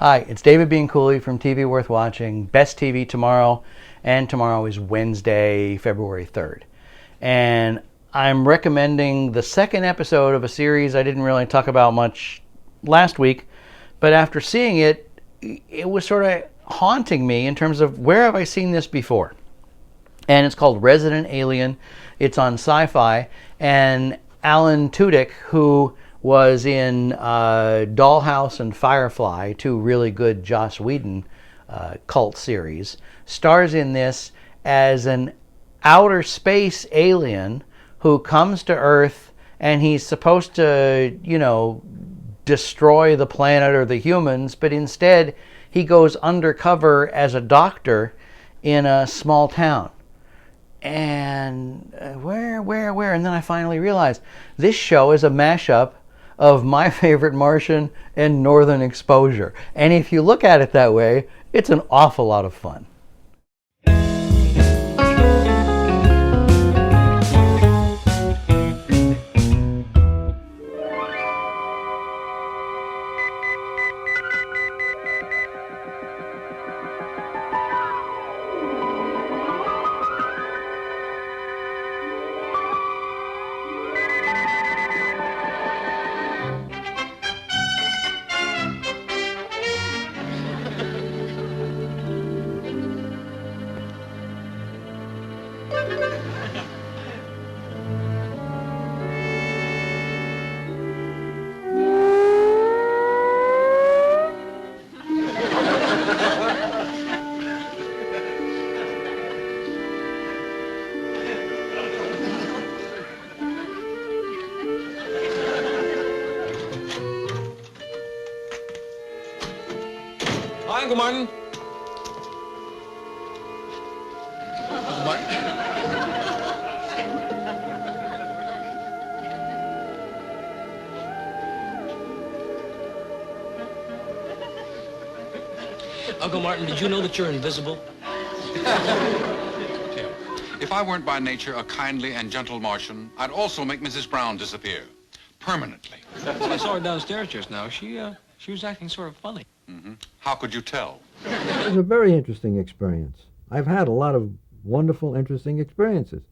Hi, it's David Bean Cooley from TV Worth Watching, Best TV Tomorrow, and tomorrow is Wednesday, February 3rd. And I'm recommending the second episode of a series I didn't really talk about much last week, but after seeing it, it was sort of haunting me in terms of where have I seen this before? And it's called Resident Alien. It's on Syfy, and Alan Tudyk, who was in Dollhouse and Firefly, two really good Joss Whedon cult series, stars in this as an outer space alien who comes to Earth, and he's supposed to, destroy the planet or the humans, but instead he goes undercover as a doctor in a small town. And where? And then I finally realized this show is a mashup of My Favorite Martian and Northern Exposure. And if you look at it that way, it's an awful lot of fun. Hi, Uncle Martin. Uncle Martin? Uncle Martin, did you know that you're invisible? Tim, if I weren't by nature a kindly and gentle Martian, I'd also make Mrs. Brown disappear. Permanently. Well, I saw her downstairs just now. She was acting sort of funny. Mm-hmm. How could you tell? It was a very interesting experience. I've had a lot of wonderful, interesting experiences.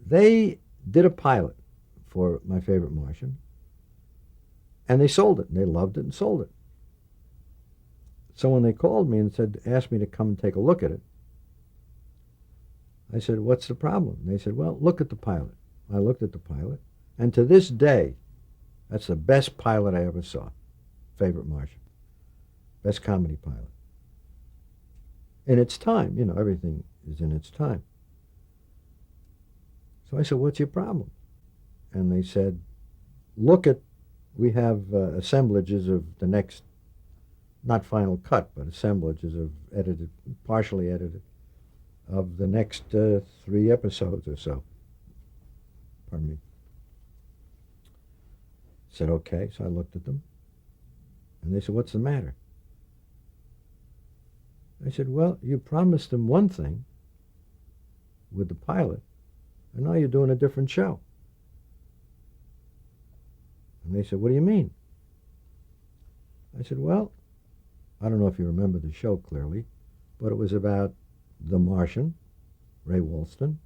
They did a pilot for My Favorite Martian, and they sold it. And they loved it and sold it. So when they called me and asked me to come and take a look at it, I said, "What's the problem?" And they said, "Well, look at the pilot." I looked at the pilot, and to this day, that's the best pilot I ever saw. Favorite Martian. Best comedy pilot. In its time, everything is in its time. So I said, "What's your problem?" And they said, we have assemblages of the next, not final cut, but assemblages of partially edited, of the next 3 episodes or so. Pardon me. I said, okay, so I looked at them. And they said, "What's the matter?" I said, "Well, you promised them one thing with the pilot, and now you're doing a different show." And they said, "What do you mean?" I said, "Well, I don't know if you remember the show clearly, but it was about the Martian, Ray Walston,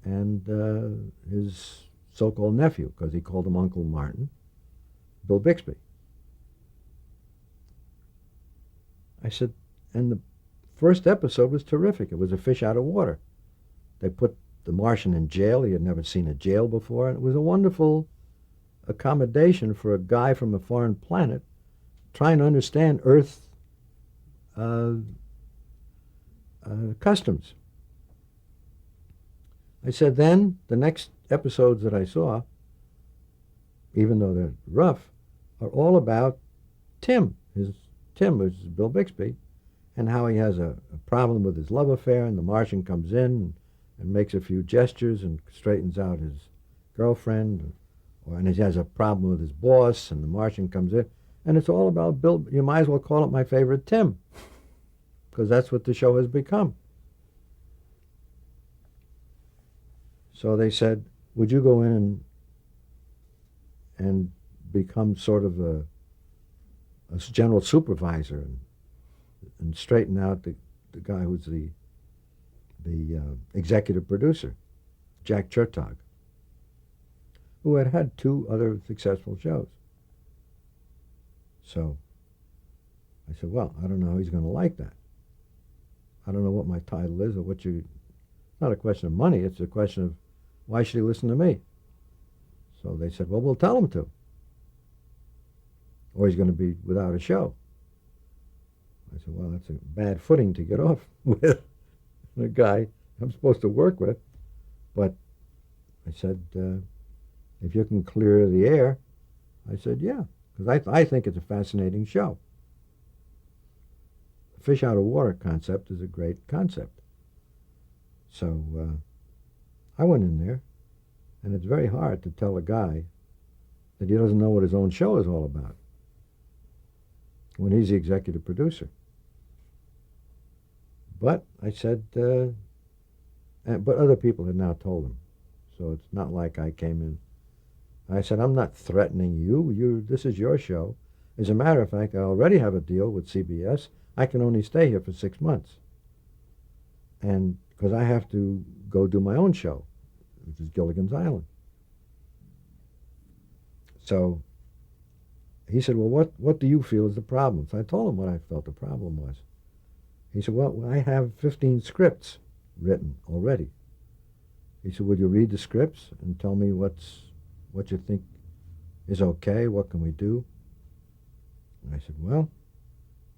and his so-called nephew, because he called him Uncle Martin, Bill Bixby." I said, and the first episode was terrific. It was a fish out of water. They put the Martian in jail. He had never seen a jail before, and it was a wonderful accommodation for a guy from a foreign planet trying to understand Earth customs. I said, then the next episodes that I saw, even though they're rough, are all about Tim, which is Bill Bixby, and how he has a problem with his love affair, and the Martian comes in and makes a few gestures and straightens out his girlfriend, and he has a problem with his boss, and the Martian comes in, and it's all about Bill. You might as well call it My Favorite Tim, because that's what the show has become. So they said, "Would you go in and become sort of a general supervisor and straighten out the guy who's the executive producer, Jack Chertog, who had 2 other successful shows. So I said, well, I don't know how he's going to like that. I don't know what my title is or what you... It's not a question of money. It's a question of why should he listen to me? So they said, well, we'll tell him to. Or he's going to be without a show. I said, well, that's a bad footing to get off with a guy I'm supposed to work with. But I said, if you can clear the air, I said, yeah, because I think it's a fascinating show. The fish out of water concept is a great concept. So I went in there, and it's very hard to tell a guy that he doesn't know what his own show is all about when he's the executive producer. But I said, but other people had now told him, so it's not like I came in. I said, I'm not threatening you. This is your show. As a matter of fact, I already have a deal with CBS. I can only stay here for 6 months. And because I have to go do my own show, which is Gilligan's Island. So he said, well, what do you feel is the problem? So I told him what I felt the problem was. He said, well, I have 15 scripts written already. He said, would you read the scripts and tell me what you think is okay? What can we do? And I said, well,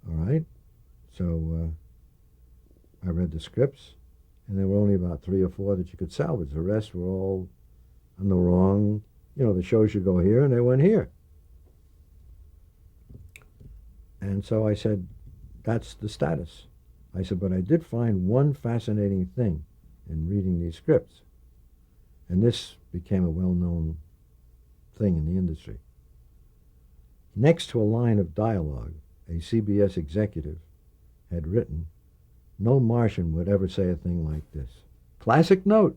all right. So I read the scripts, and there were only about 3 or 4 that you could salvage. The rest were all on the wrong, the show should go here, and they went here. And so I said, that's the status. I said, but I did find one fascinating thing in reading these scripts. And this became a well-known thing in the industry. Next to a line of dialogue, a CBS executive had written, no Martian would ever say a thing like this. Classic note.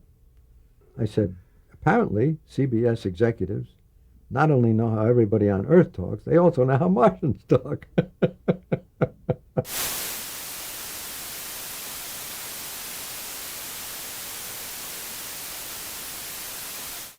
I said, apparently CBS executives not only know how everybody on Earth talks, they also know how Martians talk.